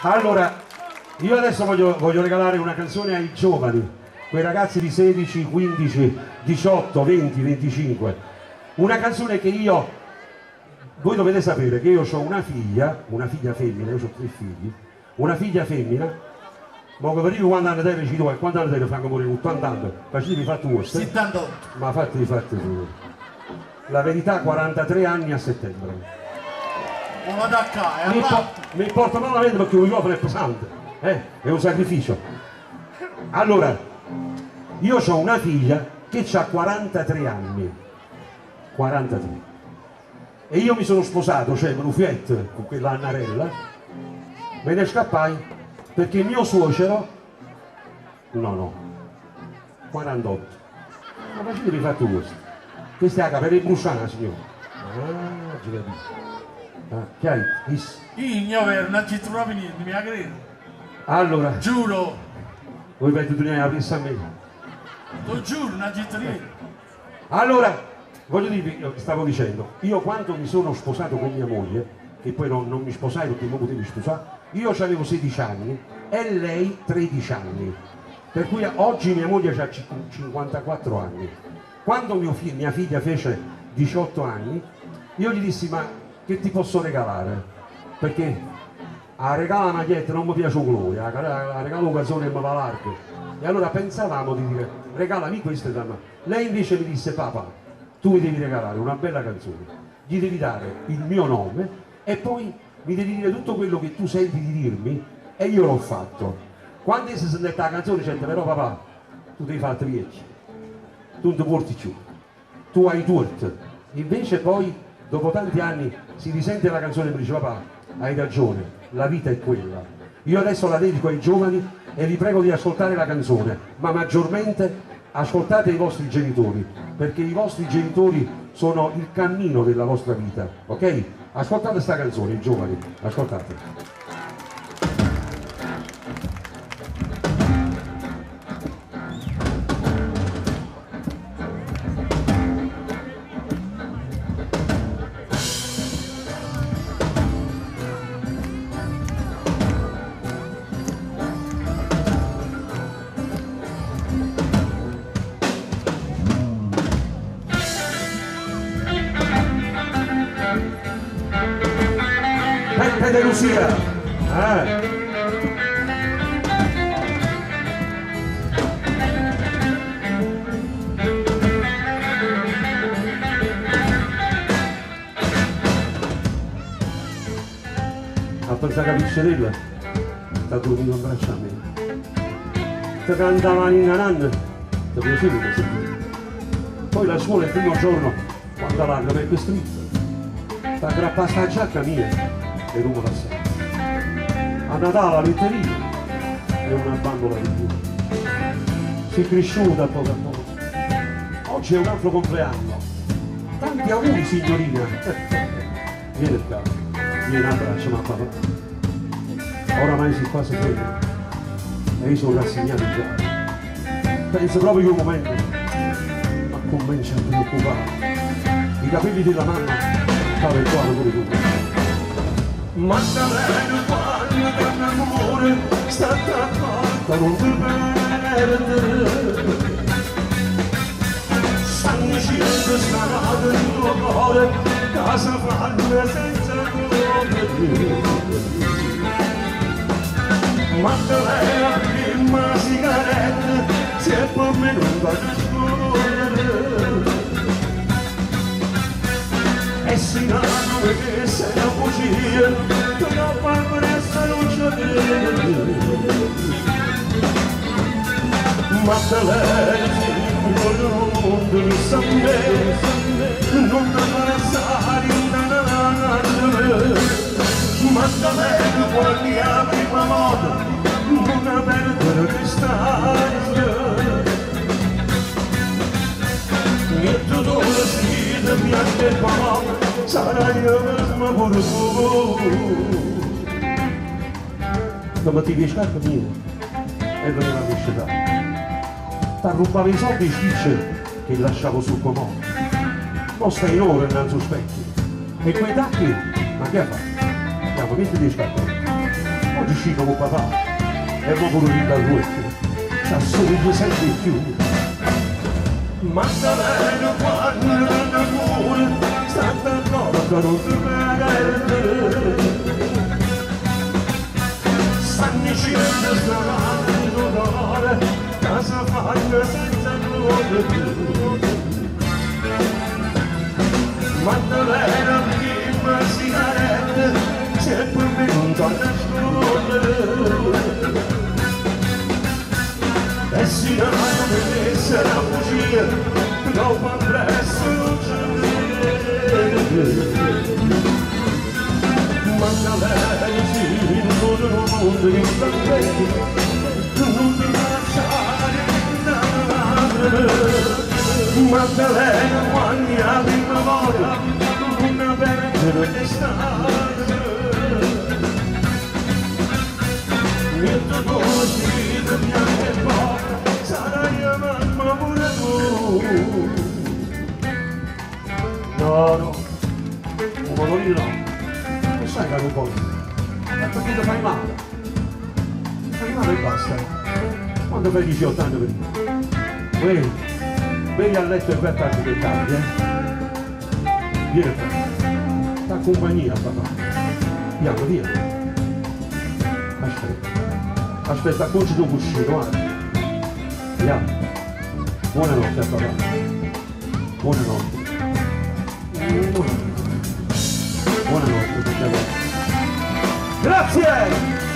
Allora, io adesso voglio regalare una canzone ai giovani, quei ragazzi di 16, 15, 18, 20, 25. Una canzone che voi dovete sapere che io ho una figlia femmina, io ho 3 figli, una figlia femmina, ma che dico quando hanno te ci dico, quando hanno te fanno morire 80 anni, facetevi fatti vostri. 78. Ma fatti tu. La verità 43 anni a settembre. Non vado a casa, Mi importa malamente perché un microfono è pesante, è un sacrificio. Allora, io ho una figlia che ha 43 anni, 43, e io mi sono sposato, cioè Rufiette, con quella Annarella, me ne scappai perché mio suocero, no, 48, ma facetevi fatto questo, questa è la capella brusciana, signore. Ah, ci capisco. Che hai? Io non ci trovo niente, mi credo. Allora, Giuro, voi avete tu ne aprisse a me. lo giuro, non ci trovo niente. Allora, voglio dirvi, stavo dicendo, io quando mi sono sposato con mia moglie, che poi non mi sposai perché non potevi sposare, io avevo 16 anni e lei 13 anni. Per cui oggi mia moglie ha 54 anni. Quando mia figlia fece 18 anni, io gli dissi, ma che ti posso regalare? Perché a regalare la maglietta non mi piace un colore, a regalo un canzone che mi va largo. E allora pensavamo di dire, regalami questo e dammi. Lei invece mi disse, papà, tu mi devi regalare una bella canzone, gli devi dare il mio nome e poi mi devi dire tutto quello che tu senti di dirmi, e io l'ho fatto. Quando si sente la canzone dicendo, però papà, tu devi fare 3 tu non ti porti più, tu hai torto. Invece poi dopo tanti anni si risente la canzone e mi dice, papà, hai ragione, la vita è quella. Io adesso la dedico ai giovani e vi prego di ascoltare la canzone, ma maggiormente ascoltate i vostri genitori, perché i vostri genitori sono il cammino della vostra vita, ok? Ascoltate questa canzone, i giovani, ascoltate. De Lucia. A pensare che Piscerella sta dormendo in braccio a me. Ti cantava in nanna, ti piaceva così. Poi la scuola il primo giorno, quando larga per questo sta aggrappata sta giacca mia. E rumo la sera. A Natale la letteria è una bambola di più. Si è cresciuta a poco. Oggi è un altro compleanno. Tanti auguri signorina. Vieni il capo, vieni a braccio, ma papà. Oramai si fa sapere. E io sono rassegnato già. Penso proprio che un momento ma comincia a preoccupare. I capelli della mamma stavano qua pure tu. Maddalena quando per l'amore sta d'accordo non ti perdere. Stanno scendendo strade nel tuo cuore, casa fanno senza nome. Maddalena prima la sigaretta, se per me non va a scuola. E si danno perché sei una bugia, tu non fai per essere non c'è. Maddalena, figlio del mondo, mi sa me, non ti passare in nanana. Maddalena, quando apri la moda, non perdere quest'aria. E tu dove sei, mi aspetta, sarai ma pure tu. Domattina le scarpe mie e veniva a mescetare. Ti rubava i soldi e dice che lasciavo sul comodo. Non stai in ora innanzi specchio. E quei tacchi, ma che ha fatto? Andiamo, metti le scarpe. vicino con papà e mo pure lì dal ruotto c'ha solo 2 centi in più. Maddalena quando l'amore sta d'accordo non ti perde, stanno dicendo strada d'onore, casa fatta senza nuove più. Maddalena prima sigarette, se per me non torna a scorrere, e si non mi sarà a bugia, dopo presto non c'è. Maddalena sì, in tutto il mondo io sto bene, non ti lasciare andare. Maddalena quando la prima volta una vergine d'estate, niente così da bianco e porta, sarai mamma pure tu. No, un colorino no, non sai che non puoi, perché ti fai male e basta. Quando fai 18 anni per me, vieni a letto e vai a farti dei tardi, vieni qua, sta compagnia papà, andiamo via, aspetta, acconci tuo cuscino, guarda, andiamo, buonanotte a papà, buonanotte, buonanotte, buonanotte, grazie!